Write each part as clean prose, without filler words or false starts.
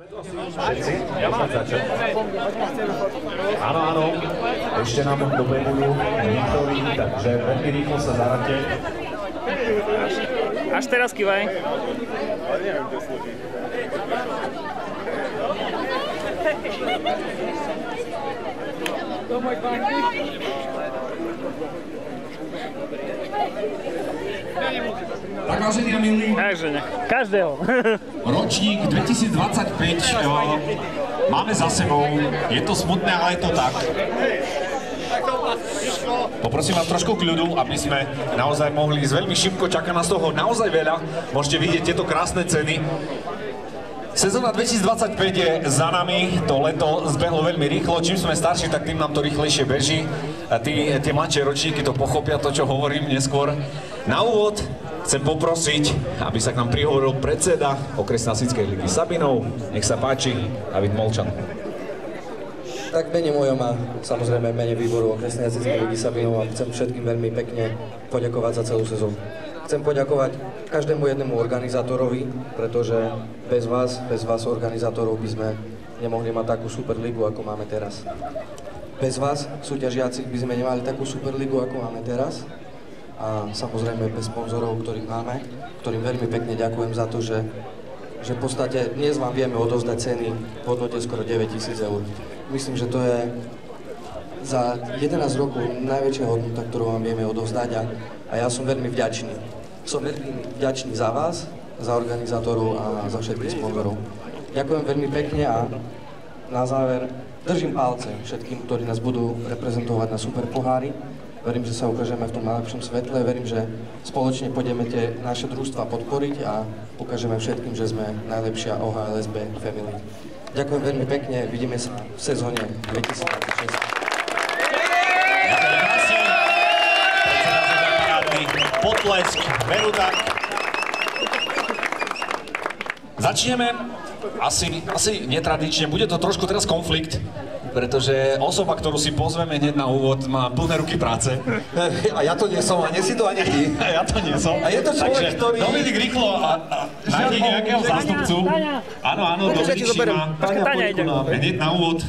Všetci? Áno, áno. Ešte nám dobehujú niektorí, takže veľmi rýchlo sa zaradte. Až teraz kývaj. Tak vážení a milí, Každého. ročník 2025 máme za sebou. Je to smutné, ale je to tak. Poprosím vás trošku kľudu, aby sme naozaj mohli ísť veľmi šibko, čaká nás toho naozaj veľa. Môžete vidieť tieto krásne ceny. Sezóna 2025 je za nami, to leto zbehlo veľmi rýchlo, čím sme starší, tak tým nám to rýchlejšie beží. Tie mladšie ročníky to pochopia, to čo hovorím neskôr. Na úvod chcem poprosiť, aby sa k nám prihovoril predseda Okresnej hasičskej ligy Sabinov. Nech sa páči, David Molčan. Tak v mene mojom a samozrejme v mene výboru Okresnej hasičskej ligy Sabinov a chcem všetkým veľmi pekne poďakovať za celú sezónu. Chcem poďakovať každému jednému organizátorovi, pretože bez vás organizátorov by sme nemohli mať takú superligu, ako máme teraz. Bez vás, súťažiaci, by sme nemali takú superligu, ako máme teraz. A samozrejme bez sponzorov, ktorých máme, ktorým veľmi pekne ďakujem za to, že v podstate dnes vám vieme odovzdať ceny v hodnote skoro 9 000 eur. Myslím, že to je za 11 rokov najväčšia hodnota, ktorú vám vieme odovzdať a ja som veľmi vďačný. Som veľmi vďačný za vás, za organizátorov a za všetkých sponzorov. Ďakujem veľmi pekne a na záver držím palce všetkým, ktorí nás budú reprezentovať na super pohári. Verím, že sa ukážeme v tom najlepšom svetle, verím, že spoločne pôjdeme tie naše družstva podporiť a ukážeme všetkým, že sme najlepšia OHLSB family. Ďakujem veľmi pekne, vidíme sa v sezóne 2026. Potlesk, veru tak. Začneme asi netradične, bude to trošku teraz konflikt, pretože osoba, ktorú si pozveme hneď na úvod, má plné ruky práce. A ja to nie som, a nie si to ani ty. Ja to nie som. A je to človek, ktorý... Dominik rýchlo nájde nejakého zástupcu. Áno, Dominik Šima hneď na úvod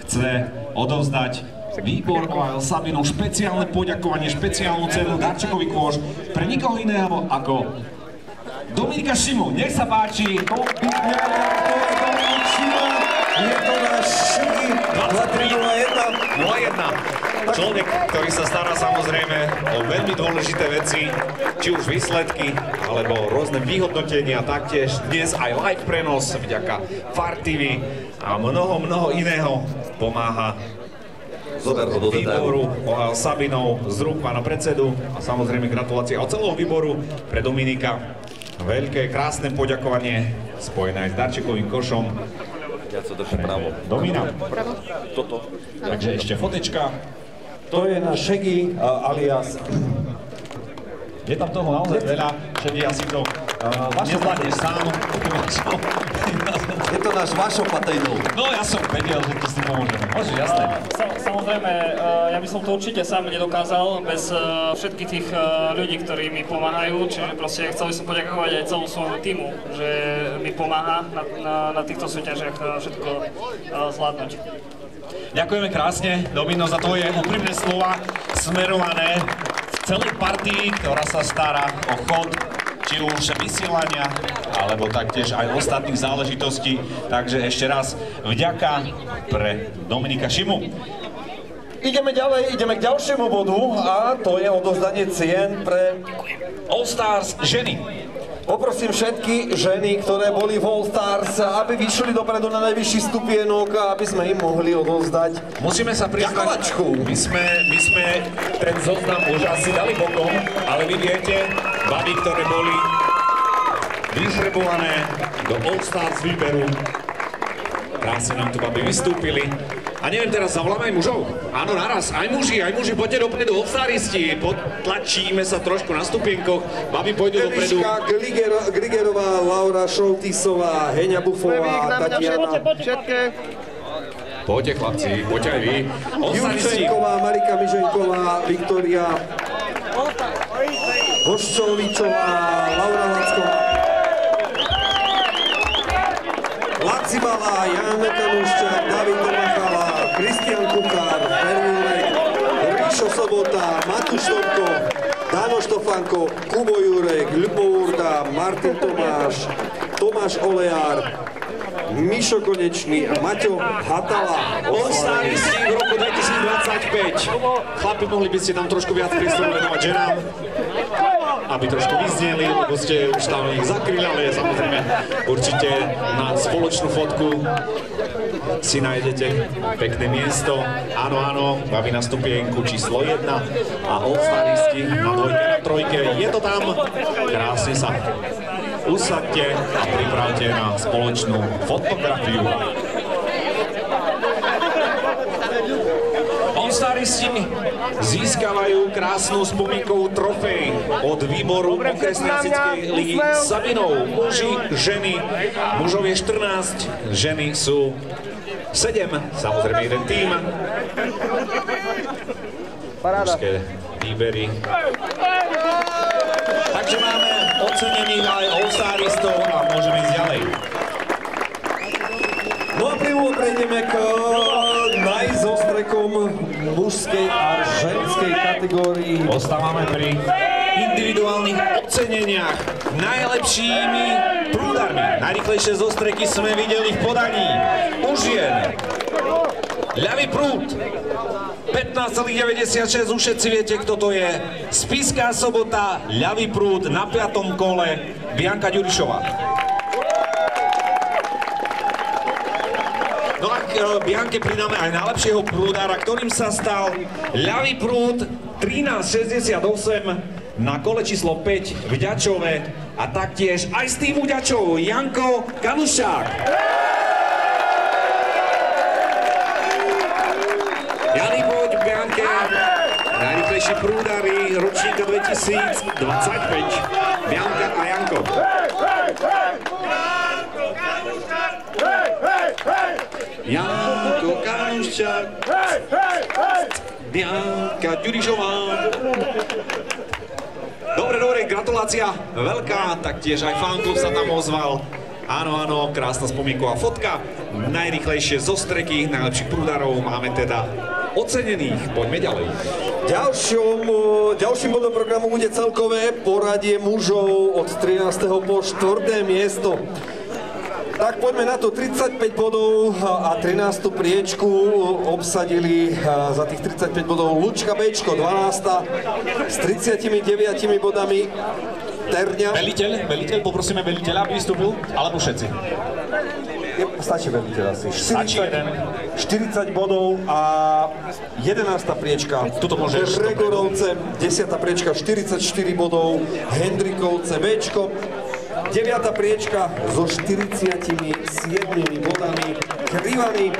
chce odovzdať výbor OHL Sabinov špeciálne poďakovanie, špeciálnu cenu, darčekový kôš pre nikoho iného ako Dominika Šimu. Nech sa páči. Je to náš Šigi 2301. Človek, ktorý sa stará samozrejme o veľmi dôležité veci, či už výsledky, alebo rôzne vyhodnotenia, taktiež dnes aj live prenos vďaka FAR TV a mnoho iného pomáha výboru OHL Sabinov z rúk pána predsedu a samozrejme gratulácie od celého výboru pre Dominika. Veľké, krásne poďakovanie spojené aj s darčekovým košom. Ja to držím pravo. Domina. Toto. Takže ešte fotečka. To je náš Šegi alias... Je tam toho naozaj veľa, Šegi, asi to nezvládneš sám. Je to náš Vašo Patejnov. No ja som vedel, že to si pomôžeme. Môže, jasné. Samozrejme, ja by som to určite sám nedokázal bez všetkých tých ľudí, ktorí mi pomáhajú, čiže proste chcel by som poďakovať aj celú svojmu tímu, že mi pomáha na týchto súťažiach všetko zvládnuť. Ďakujeme krásne, Domino, za tvoje úprimné slova smerované v celej partii, ktorá sa stará o chod či už vysielania, alebo taktiež aj ostatných záležitostí. Takže ešte raz vďaka pre Dominika Šimu. Ideme ďalej, ideme k ďalšiemu bodu a to je odovzdanie cien pre All Stars ženy. Poprosím všetky ženy, ktoré boli v All Stars, aby vyšli dopredu na najvyšší stupienok a aby sme im mohli odovzdať Musíme sa priznať, my sme ten zoznam už asi dali bokom, ale vy viete, baby, ktoré boli vyžrebované do All Stars výberu, krásne nám tu baby vystúpili. A neviem, teraz zavoláme aj mužov? Áno, naraz, aj muži, poďte dopredu, obstáristi, potlačíme sa trošku na stupienkoch, babi pôjdu dopredu. Eliška Grigerová, Laura Šoltisová, Heňa Bufová, Tatiana. Poďte chlapci, poďte aj vy. Jurčenková, Marika Miženková, Viktória Hoščovičová, Laura Lacková. Laciba Jan Mekanuščák, David Machala, Kristian Kuchár, Fermílek, Ríšo Sobota, Matúš Tomko, Dano Štofanko, Kubo Jurek, Ľubo Urda, Martin Tomáš, Tomáš Oleár, Mišo Konečný a Maťo Hatala. All-Staristi v roku 2025. Chlapi, mohli by ste tam trošku viac priestoru venovať ženám, aby trošku vyzneli, lebo ste už tam ich zakryli, ale samozrejme určite na spoločnú fotku si nájdete pekné miesto. Áno, áno, baví na stupienku číslo 1 a All-Staristi na dvojke, na trojke. Je to tam, krásne sa usaďte a pripravte na spoločnú fotografiu. All-Staristi získavajú krásnu spomienkovú trofej od výboru okresnej jazyckej ligy Sabinov. Muži, ženy, mužov je 14, ženy sú 7, samozrejme jeden tým. Mužské výbery. Takže máme ocenených aj All-Staristov a môžeme ísť ďalej. No a pri úvod prejdeme k najzostrekom mužskej a ženskej kategórii. Ostávame pri individuálnych oceneniach najlepšími prúdarmi. Najrýchlejšie zostreky sme videli v podaní u žien. Ľavý prúd 15,96, už všetci viete, kto to je. Spišská Sobota, ľavý prúd na 5. kole, Bianka Ďurišová. No a k Bianke pridáme aj najlepšieho prúdára, ktorým sa stal ľavý prúd 13,68 na kole číslo 5 v Ďačove a taktiež aj z týmu Ďačov Janko Kanuščák. Jani, poď k Bianke, najrýchlejší prúdari ročníka 2025, Bianka a Janko. Janko Kanuščák, Bianka Ďurišová. Dobre, gratulácia veľká, taktiež aj fanklub sa tam ozval. Áno, áno, krásna spomienková fotka. Najrýchlejšie zostreky, najlepších prúdarov máme teda ocenených. Poďme ďalej. Ďalším bodom programu bude celkové poradie mužov od 13. po 4. miesto. Tak poďme na to, 35 bodov a 13. priečku obsadili za tých 35 bodov Lučka Bčko, 12. s 39 bodami Terňa. Veliteľ, poprosíme veliteľa, aby vystúpil, alebo všetci? Stačí veliteľ asi. Stačí jeden. 40 bodov a 11. priečka Gregorovce, 10. priečka 44 bodov Hendrikovce Bčko, 9. priečka so 47 bodami Krivany.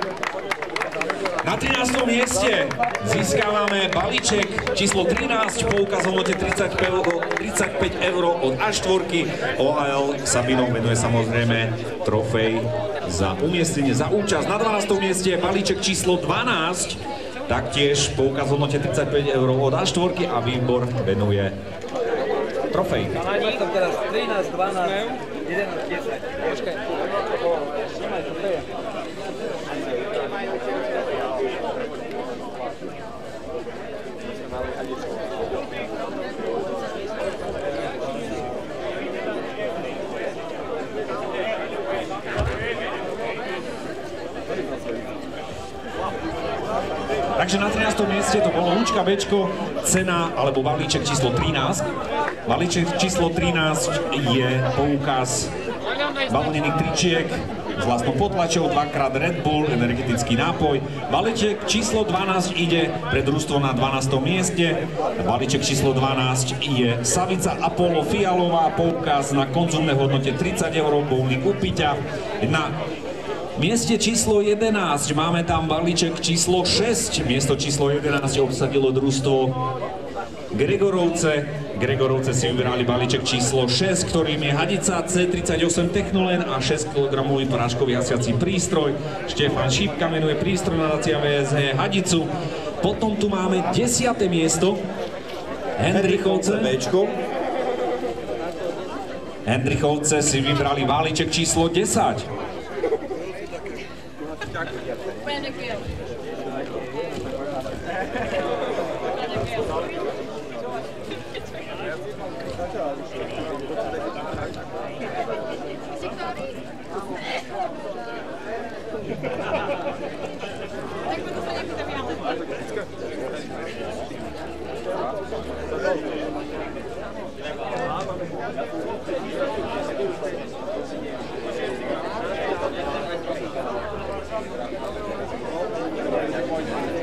Na 13. mieste získávame balíček číslo 13, poukaz v hodnote 35 eur od A4. OHL Sabinov venuje samozrejme trofej za umiestnenie, za účasť. Na 12. mieste balíček číslo 12, taktiež poukaz v hodnote 35 eur od A4 a výbor venuje trofej. Teraz 13, 12, 11, 10. Počkaj. Takže na 13. mieste to bolo Lučka Bčko, cena alebo balíček číslo 13. Balíček číslo 13 je poukaz bavlnených tričiek s vlastnou potlačou, 2x Red Bull, energetický nápoj. Balíček číslo 12 ide pre družstvo na 12. mieste. Balíček číslo 12 je Savica Apollo Fialová, poukaz na konzumné hodnote 30 eur, bowling u Piťa. Na mieste číslo 11 máme tam balíček číslo 6. Miesto číslo 11 obsadilo družstvo Gregorovce. Gregorovce si vybrali balíček číslo 6, ktorým je hadica C38 Technolen a 6 kg práškový hasiací prístroj. Štefan Šípka menuje prístroj nadácia VSH hadicu. Potom tu máme 10. miesto Hendrichovce. Hendrichovce si vybrali balíček číslo 10.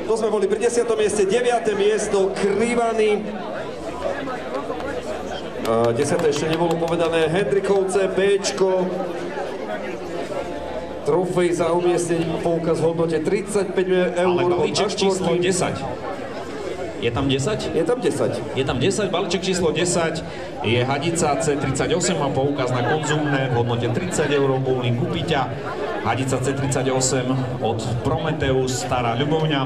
To sme boli pri 10. mieste, 9. miesto Krivany. 10. ešte nebolo povedané, Hendrikovce, Bčko. Trofej za umiestnenie, poukaz v hodnote 35 eur. Ale balíček číslo 10. Je tam 10? Je tam 10. Je tam 10, balíček číslo 10 je hadica C38, má poukaz na konzumné v hodnote 30 eur, bowling Kupiťa. Hadica C38 od Prometeus, Stará Ľubovňa.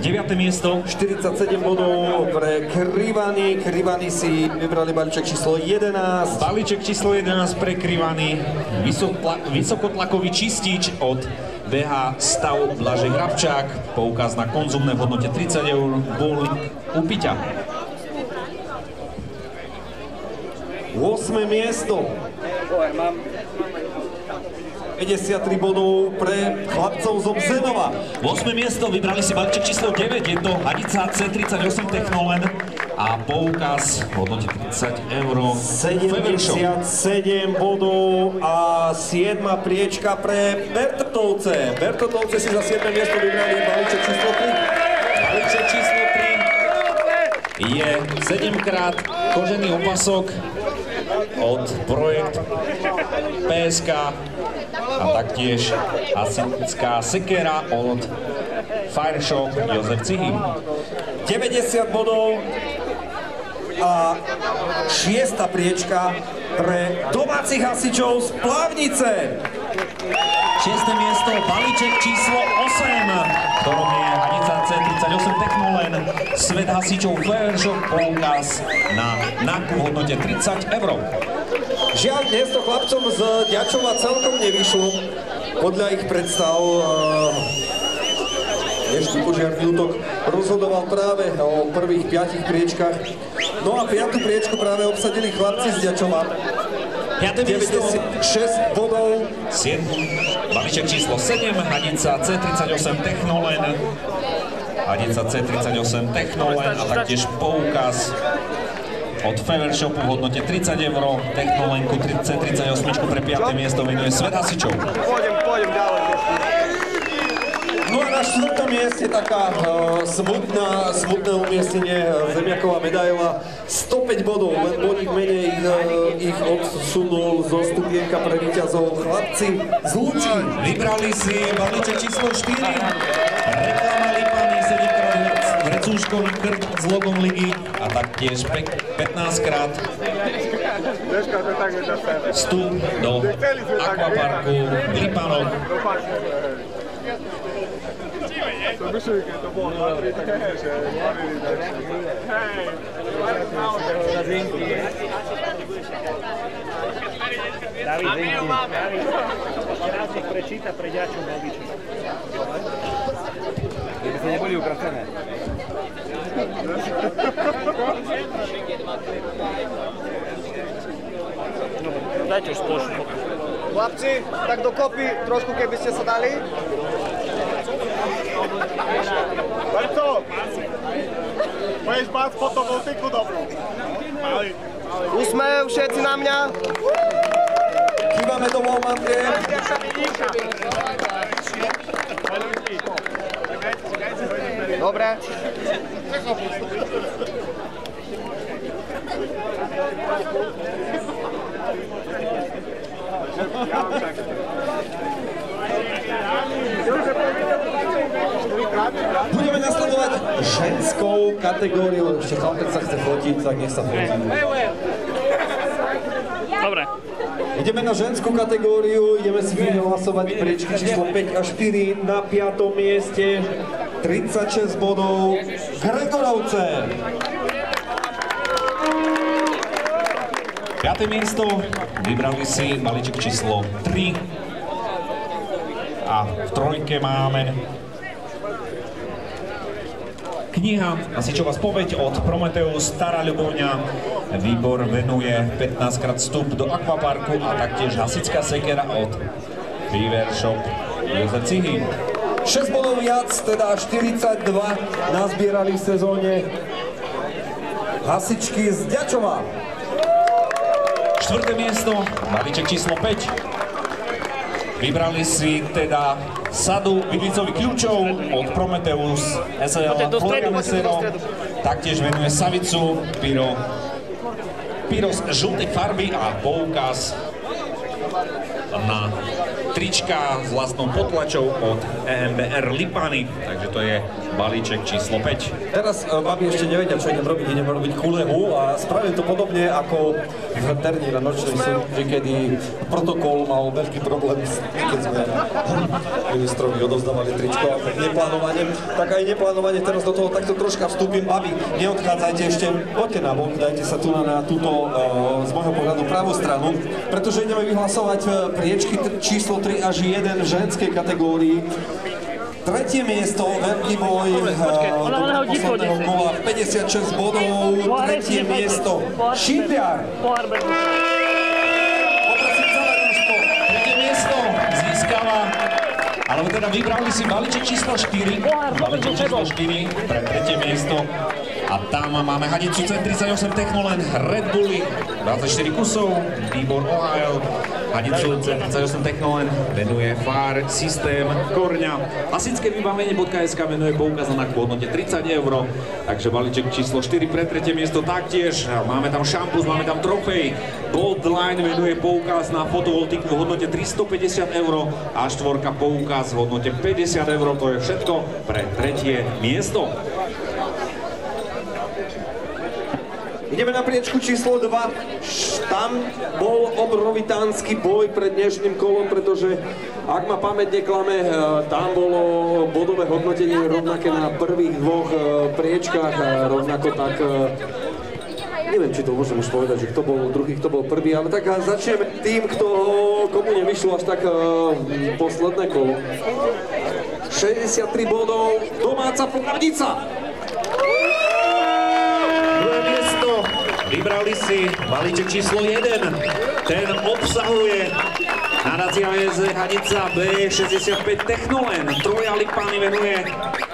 9. miesto. 47 bodov pre Krivany. Krivany si vybrali balíček číslo 11. Balíček číslo 11 pre Krivany. Vysokotlakový čistič od BH Stav Blažej Hrabčák. Poukaz na konzumné v hodnote 30 eur, bowling Kupiťa. 8. miesto. 53 bodov pre chlapcov z Obzenova. 8. miesto, vybrali si balíček číslo 9, je to hadica C38 Technolen a poukaz v hodnote 30 eur. 77 bodov a 7. priečka pre Bertotovce. Bertotovce si za 7. miesto vybrali balíček číslo 3. Balíček číslo 3 je 7-krát kožený opasok od projekt PSK a taktiež hasická sekera od Fireshop Jozef Cihy. 90 bodov a 6. priečka pre domácich hasičov z Plavnice. 6. miesto, balíček číslo 8, ktorom je hadica C38 Technolen, Svet hasičov Fireshop, poukaz na nákup v hodnote 30 eur. Žiaľ, dnes to chlapcom z Ďačova celkom nevyšlo. Podľa ich predstav dnešný požiarný útok rozhodoval práve o prvých 5 priečkach. No a 5. priečku práve obsadili chlapci z Ďačova. 5. miesto, 96 bodov. 7. balíček číslo 7, hadica C38 Technolen. Hadica C38 Technolen a taktiež poukaz od Fevershopu v hodnote 30 eur. Technolenku C38 pre 5. miesto venuje Svet hasičov. Pôjdem ďalej. No a na 4. mieste taká smutné umiestnenie, zemiaková medaila, 105 bodov, len bodík menej ich odsunul zo stupienka pre víťazov chlapci z Lúčky. Vybrali si balíček číslo 4, reklama Lipany, 7-krát vrecúškový krk s logom ligy a taktiež 15-krát vstup do akvaparku v Lipanoch. To myslím, keď to bolo 2-3, tak nie, že David, raz ich prečíta pre ďačov na obyčaj. Keby sa neboli ukracené. Dajte už spoločnú. Chlapci, tak dokopy trošku, keby ste sa dali. Berto, budeš mať potom multiku dobrú. Úsmev všetci na mňa. Kývame domov, Andrej. Dobre. Budeme nasledovať ženskou kategóriu. Ešte chlapec sa chce fotiť, tak nech sa fotí. Dobre. Ideme na ženskú kategóriu, ideme si vyhlasovať priečky číslo 5 a 4 na 5. mieste. 36 bodov Gregorovce. 5. miesto, vybrali si balíček číslo 3. A v trojke máme kniha Hasičova spoveď od Prometeus Stará Ľubovňa. Výbor venuje 15-krát vstup do akvaparku a taktiež hasičská sekera od Beaver Shop Jozef Cihy. 6 bodov viac, teda 42 nazbierali v sezóne hasičky z Ďačova. 4. miesto, balíček číslo 5. Vybrali si teda sadu vidlicových kľúčov od Prometeus SL Florian Mesero. Taktiež venuje savicu, pyro z žltej farby a poukaz na trička s vlastnou potlačou od EMBR Lipany, takže to je balíček číslo 5. Teraz babi ešte nevedia, čo idem robiť kulehu a spravím to podobne ako v Terni na nočnej súťaži, kedy protokol mal veľký problém, keď sme ministrovi odovzdávali tričko a neplánovanie, tak aj neplánovanie teraz do toho takto troška vstúpim. Babi, neodchádzajte ešte, poďte na bok, dajte sa tu na túto z môjho pohľadu pravú stranu, pretože ideme vyhlasovať priečky číslo 3 až 1 v ženskej kategórii. Tretie miesto, veľký boj do posledného kola, 56 bodov, tretie miesto, Šimbiar. Poprosím celé družstvo. Tretie miesto získava, alebo teda vybrali si balíček číslo 4, balíček číslo 4 pre tretie miesto. A tam máme hadicu C38 Technolen Red Bulli, 24 kusov, výbor Ohio. Hadicu C38 Technolen venuje FAR systém Korňa. Hasičské vybavenie.sk venuje poukaz na nákup v hodnote 30 €. Takže balíček číslo 4 pre tretie miesto taktiež. Máme tam šampus, máme tam trofej. Gold Line venuje poukaz na fotovoltiku v hodnote 350 € a štvorka poukaz v hodnote 50 €. To je všetko pre tretie miesto. Ideme na priečku číslo 2. Tam bol obrovitánsky boj pred dnešným kolom, pretože ak ma pamäť neklame, tam bolo bodové hodnotenie rovnaké na prvých dvoch priečkách, rovnako tak, neviem, či to môžem už povedať, že kto bol druhý, kto bol prvý, ale tak začneme tým, komu nevyšlo až tak posledné kolo. 63 bodov, domáca Pokarnica. Vybrali si balíček číslo 1. Ten obsahuje nadácia VZ Hanica B65 Technolen. Troja Lipany venuje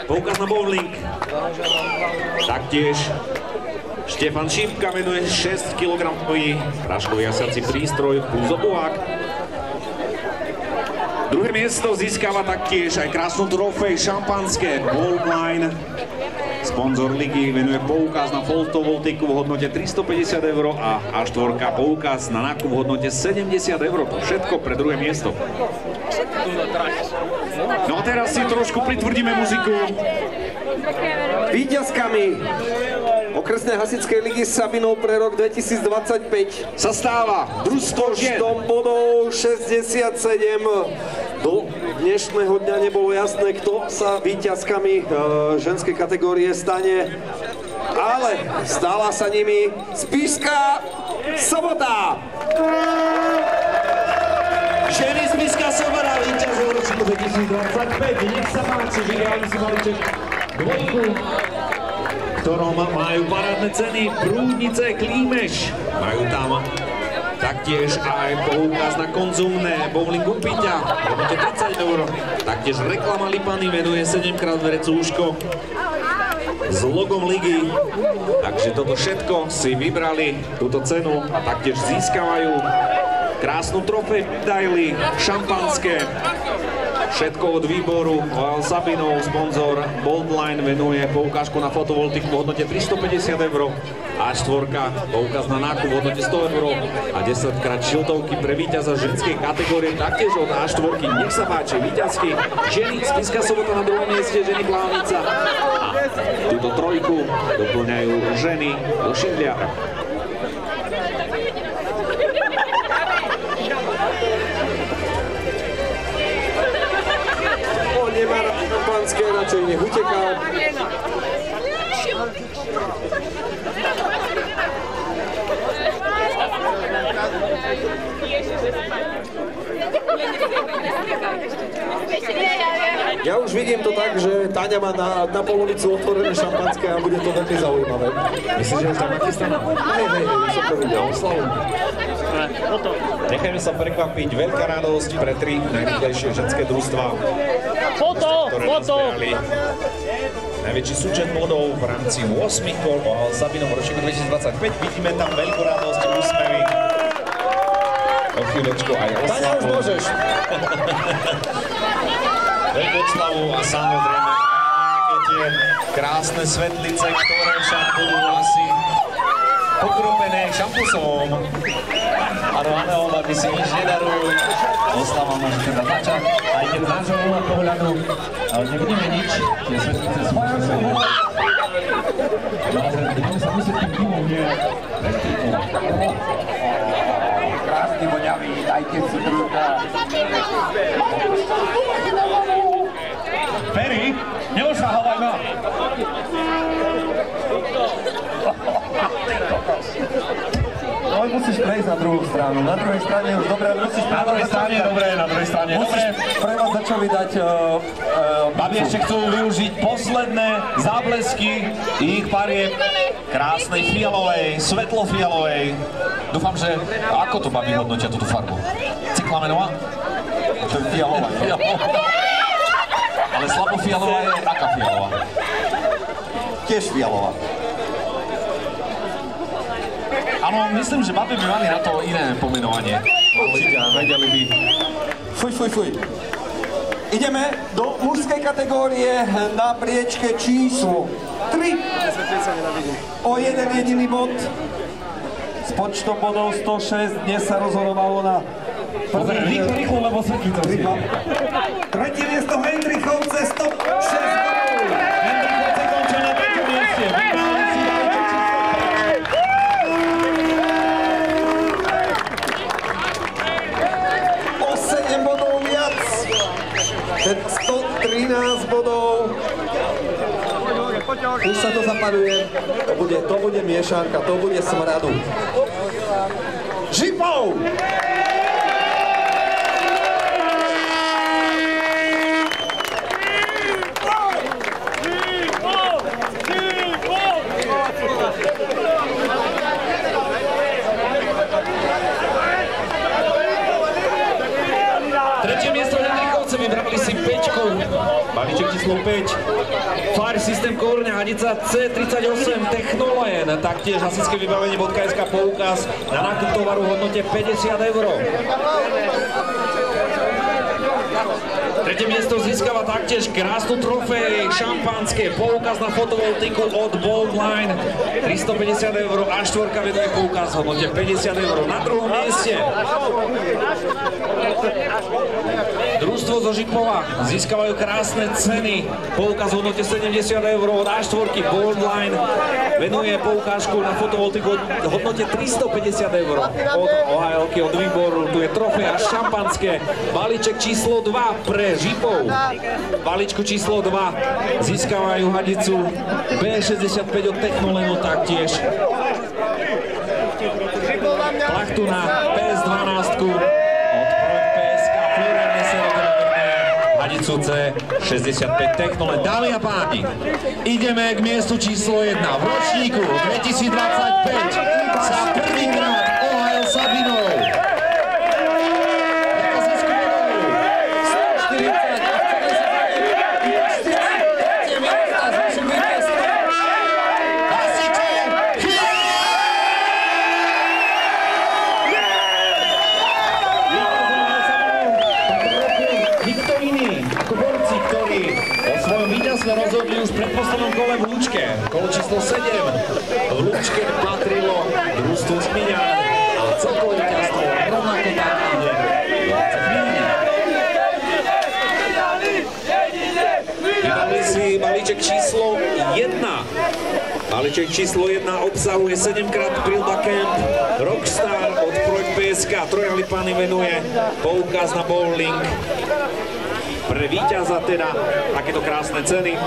poukaz na bowling. Taktiež Štefan Šípka venuje 6 kg práškový jasiaci prístroj plus obuhák. Druhé miesto získava taktiež aj krásnu trofej šampanské Goldline. Sponzor ligy venuje poukaz na fotovoltiku v hodnote 350 € a A4 poukaz na nákup v hodnote 70 €. To všetko pre druhé miesto. No a teraz si trošku pritvrdíme muziku. Víťazkami Okresnej hasičskej ligy Sabinov pre rok 2025 sa stáva družstvo žien. Počtom bodov 67. Do dnešného dňa nebolo jasné, kto sa víťazkami ženskej kategórie stane, ale stala sa nimi Spišská Sobota. Ženy z Spišská Sobota, víťaz v roku 2025. Nech sa páči, vyhrali si balíček dvojku, ktorom majú parádne ceny Prúdnice Klímeš. Majú tam taktiež aj poukaz na konzumné bowling Piťa v hodnote 30 €. Taktiež reklama Lipany venuje 7-krát vrecúško s logom ligy. Takže toto všetko si vybrali, túto cenu, a taktiež získavajú krásnu trofej, medaily, šampanské. Všetko od výboru Sabinov, sponzor Boldline venuje poukážku na fotovoltiku v hodnote 350 €. A4 poukaz na nákup v hodnote 100 € a 10-krát šiltovky pre víťaza ženskej kategórie taktiež od A4. Nech sa páči, víťazky ženy Spišská Sobota na druhom mieste, ženy Plávnica, a túto trojku doplňajú ženy do Šindliara. Nemá šampanské, radšej nech uteká. Ja už vidím to tak, že Táňa má na polovicu otvorené šampanské a bude to veľmi zaujímavé. Myslíš, že už tam nachystaná? Hej, už som to videl. Oslavu. Nechajme sa prekvapiť, veľká radosť pre 3 najrýchlejšie ženské družstva. Foto! Najväčší súčet bodov v rámci 8 kôl o Sabinom ročníku 2025. Vidíme tam veľkú radosť, úsmevy. O chvíľočku aj oslavu. Táňa, už môžeš. Veľkú oslavu a samozrejme tie krásne svetlice, ktoré však budú asi pokropené šampusom. Áno, aby si nič nedarujú. Oslava môže teda začať. Aj keď z nášho pohľadu nebudeme nič, tie svetlice svoje sú. Naozaj, budeme sa musieť tým dymom nie restrikovať. Krásny, voňavý, dajte si druga. Ferry, neošahovaj ma! No, musíš prejsť na druhú stranu. Na druhej strane už dobre, musíš... Na druhej strane, dobre, na druhej strane, dobre. Pre vás začali dať... Babi ešte chcú využiť posledné záblesky ich parieb krásnej fialovej, svetlo-fialovej. Dúfam, že... Ako to babi hodnotia túto farbu? Cyklamenová? To je fialová. Ale slabo-fialová je aká fialová? Tiež fialová. Áno, myslím, že babi by mali na to iné pomenovanie. Určite, vedeli by. Fuj. Ideme do mužskej kategórie na priečke číslo 3. O jeden jediný bod. S počtom bodov 106. Dnes sa rozhodovalo na... Rýchlo, lebo svetlica si. Tretie miesto Hendrichovce, 106 bodov. Hendrichovce končia na treťom mieste. O 7 bodov viac. 113 bodov. Už sa to zapaduje. To bude miešárka, to bude smradu. Žipov! Tretie miesto Hendrichovce, vybrali si 5-ku. Balíček číslo 5. Fire System Kórňa, Hanica C38 Technolen. Taktiež hasičské vybavenie.sk poukaz na nákup tovaru v hodnote 50 €. Tretie miesto získava taktiež krásnu trofej, šampanské, poukaz na fotovoltiku od Boldline, 350 € a štvorka veduje poukaz v hodnote 50 €. Na druhom mieste družstvo zo Žipova získavajú krásne ceny, poukaz v hodnote 70 € od A4 Boldline, venuje poukážku na fotovoltiku v hodnote 350 € od OHL-ky, od výboru. Tu je trofej a šampanské, balíček číslo 2 pre Žipov. V balíčku číslo 2 získavajú hadicu B65 od Technolenu taktiež. Plachtu na PS12 od Projekt PSK Florence Serotonin, hadicu C65 Technolen. Dámy a páni, ideme k miestu číslo 1. V ročníku 2025 sa prvýkrát OHL Sabinov rozhodli už v predposlednom kole v Lúčke. Kolo číslo 7. V Lúčke patrilo družstvo Zmiňan a celkové víťazstvo rovnako tak ide do Cefíny. Vybavili si balíček číslo 1. Balíček číslo 1 obsahuje 7-krát Prilba Camp, Rockstar od Projekt PSK, Trojan Lipány venuje poukaz na bowling. Pre víťaza teda takéto krásne ceny.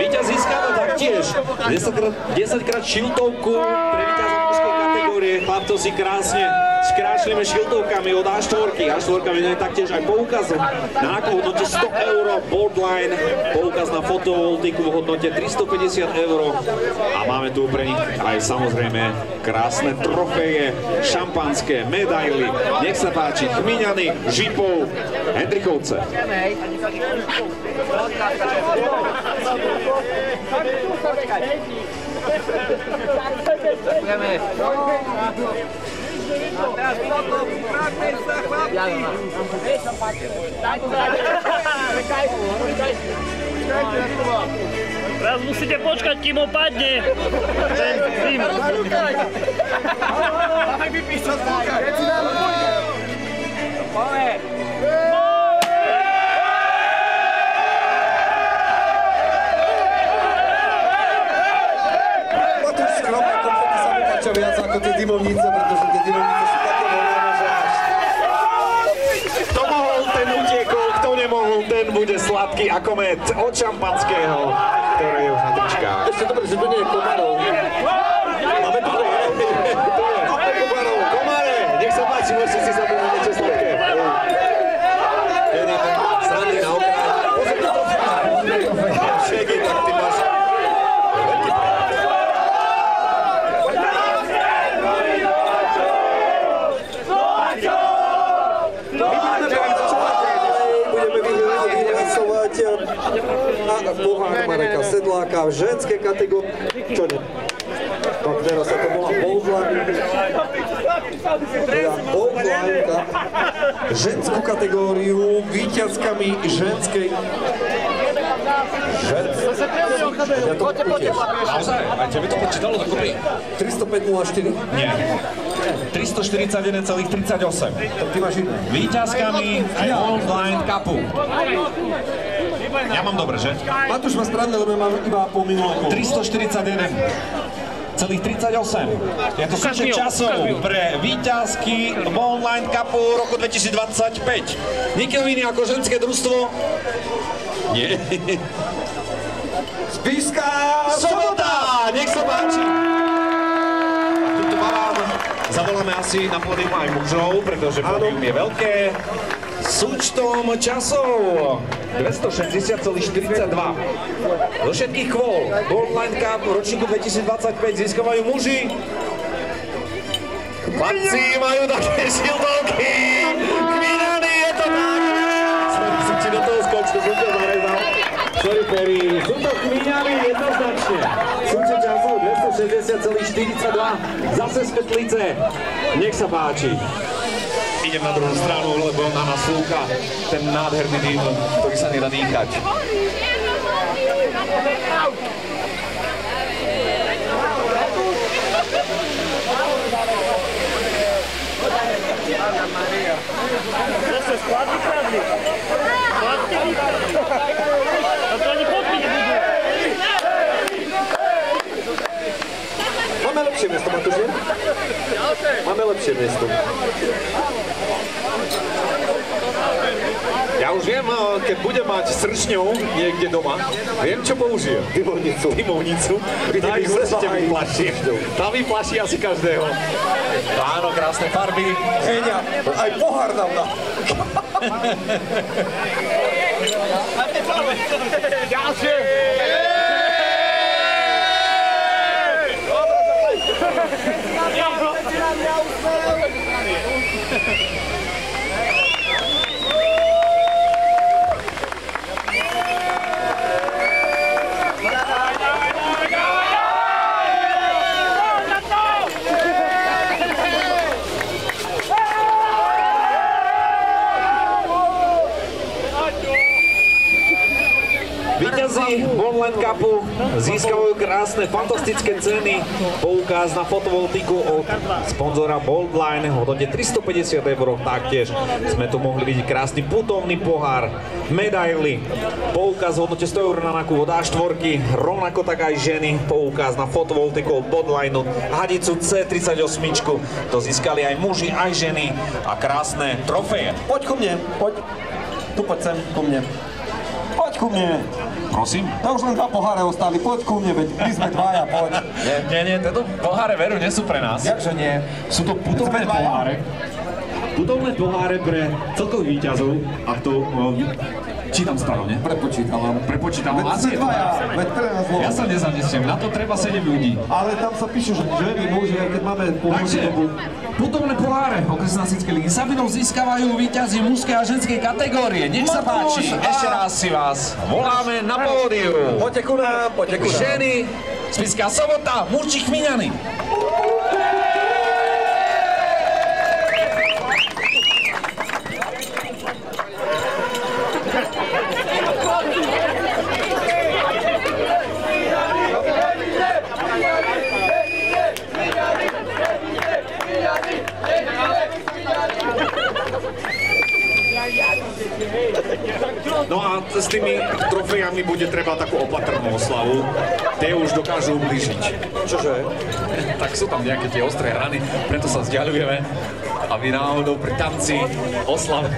Víťaz získava taktiež 10-krát šiltovku pre víťaza mužskej kategórie chlapcov si krásne skrášlime šiltovkami od A4. A4 venuje taktiež aj poukazu na nákup v hodnote 100 €, Boldline, poukaz na fotovoltiku v hodnote 350 €. A máme tu pre nich aj samozrejme krásne trofeje, šampanské, medaily. Nech sa páči, Chmíňany, Žipov, Hendrichovce. Teraz musíte počkať, kým opadne. Ten tým. Máme vypísať zvúka. Matúš, skromné konfety sa mi páčia viac ako tie dymovnice, pretože tie dymovnice sú také voľné, že až. Kto mohol, ten utiekol, kto nemohol, ten bude sladký ako med od šampanského, ktoré je už na tričkách. Ešte dobre, že to nie je Komarov. Máme tu Komarov. Komare, nech sa páči, môžete si zabrať niečo sladké. Strany na okraj. Pozrite to Šeky, tak ty máš. Na pohár Mareka Sedláka v ženskej kategórii. Čo nie? Tak teraz sa to volá Boldline. Teda Boldline ženskú kategóriu víťazkami ženskej. Ja to tiež. Naozaj? Aj tebe to počítalo dokopy? 305,04. Nie. 341,38. Tak ty máš iné. Víťazkami Boldline Cupu. Ja mám dobre, že? Matúš má správne, lebo mám iba po minulého. 341,38. Je to súčet časov pre víťazky Boldline Cupu roku 2025. Nikto iný ako ženské družstvo? Nie. Spišská Sobota! Nech sa páči! Tuto vám zavoláme asi na pódium aj mužov, pretože pódium je veľké. Súčtom časov 260,42. Do všetkých kvôl Boldline Cup v ročníku 2025 získavajú muži. Chlapci majú také šiltovky. Chmíňany, je to tak. Som ti do toho skočil, som ťa zarezal. Sorry, Perry. Sú to Chmíňany jednoznačne. Súčet časov 260,42. Zase z Petlice. Nech sa páči. Idem na druhú stranu, lebo na nás slúcha ten nádherný dým, ktorý sa nedá dýchať. Zase skladky kradli. Skladky vykradli. A to ani fotky nebudú. Máme lepšie miesto, Matúš, nie? Máme lepšie miesto. Ja už viem, keď budem mať sršňou niekde doma, viem, čo použijem. Dymovnicu. Dymovnicu. Tá ich určite vyplaší. Tá vyplaší asi každého. Áno, krásne farby. Heňa, aj pohár nám dá. Ďalšie! Víťazi Boldline Cupu získavajú krásne, fantastické ceny. Poukaz na fotovoltiku od sponzora Boldline v hodnote 350 €. Taktiež sme tu mohli vidieť krásny putovný pohár, medaily, poukaz v hodnote 100 € na nákup od A4, rovnako tak aj ženy, poukaz na fotovoltiku od Boldline, hadicu C38, to získali aj muži, aj ženy a krásne trofeje. Poď ku mne, poď. Tu poď sem, ku mne. Poď ku mne. Prosím? To už len 2 poháre ostali, poď ku mne, veď my sme dvaja, poď. Nie, tieto poháre veru nie sú pre nás. Jakže nie? Sú to putovné poháre. Putovné poháre pre celkových víťazov, ak to čítam správne. Prepočítam. Veď sme dvaja, veď pre nás Ja sa nezamestnem, na to treba 7 ľudí. Ale tam sa píše, že ženy, muži, aj keď máme Takže, putovné poháre okresnej hasičskej ligy Sabinov získavajú víťazi mužskej a ženskej kategórie. Nech sa páči, ešte raz si vás voláme na pódium. Poďte ku nám, poďte ku nám. Ženy, Spišská Sobota, muži Chmiňany. No a s tými trofejami bude treba takú opatrnú oslavu. Tie už dokážu ublížiť. Čože? Tak sú tam nejaké tie ostré rany, preto sa vzdialujeme, aby náhodou pri tanci oslavy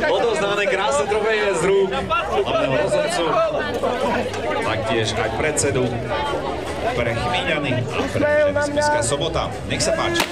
odovzdané krásne trofeje z rúk hlavného rozhodcu, taktiež aj predsedu pre Chmiňany a pre Spišská Sobota. Nech sa páči.